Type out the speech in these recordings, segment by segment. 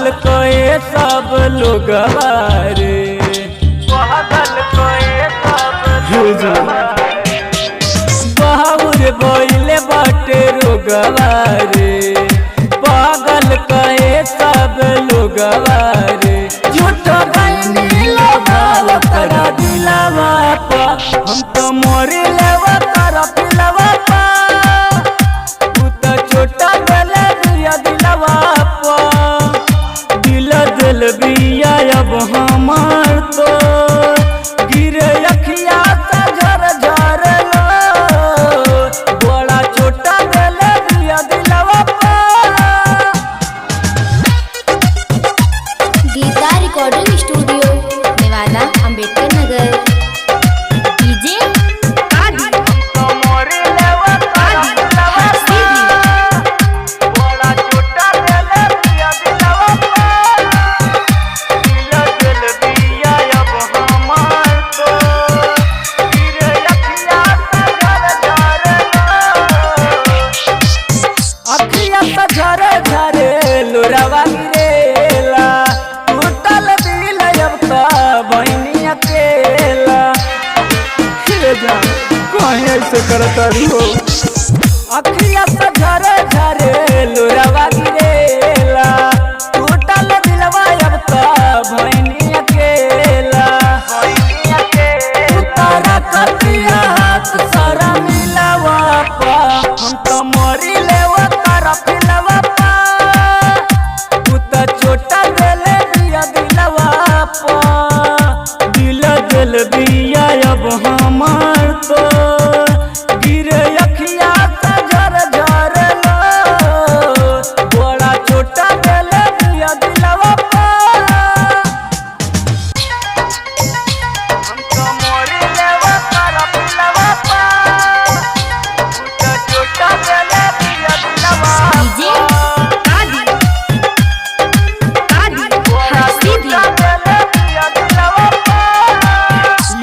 पागल कोए सब लोग रे, पागल कोए सब बाहुर बोले बाटे रोगवा रे, पागल कहे सब लोग रे। झूठो गईनी लगाव करा दिलवा पा, हम तो मोरी लेवा करा पिलवा पा, तू तो छोटा गले दिया दिलवा पा, दिल दिल बिया अब हमार तो गिरे अखिया से झर झर लो, बड़ा छोटा गले दिया दिलवा पा। Geeta recording studio Newada Ambedkar Nagar. DJ झरे झरे लोरावा गिरेला, टूटल दिल अब तो बहनी अकेला, कहीं ऐसे करता हो। अखिया से झरे झरे लोरावा गिरेला, टूटल दिलवा अब तो बहनी अकेला, तारा कतिया हाथ सारा मिलावा पा, हम तो मरी लेवा तारा पिलवा पा, तू तो छोटा दिले दिया दिलवा पा, दिल दिल बिया अब हमार तो गिरे अखिया से झर झर लो, बड़ा छोटा दिले दिया दिलवा पा, हम तो मोरी लेवा तारा पिलवा पा, तू तो छोटा दिले दिया दिलवा डीजे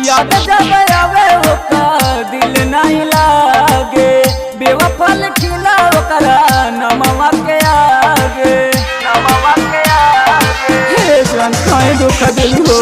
याद जब आवे ओका दिल नहीं लागे, बेवफल खिला ओकरा नमवा के आगे, नमवा के आगे, हे जान काहे धोखा दिल हो।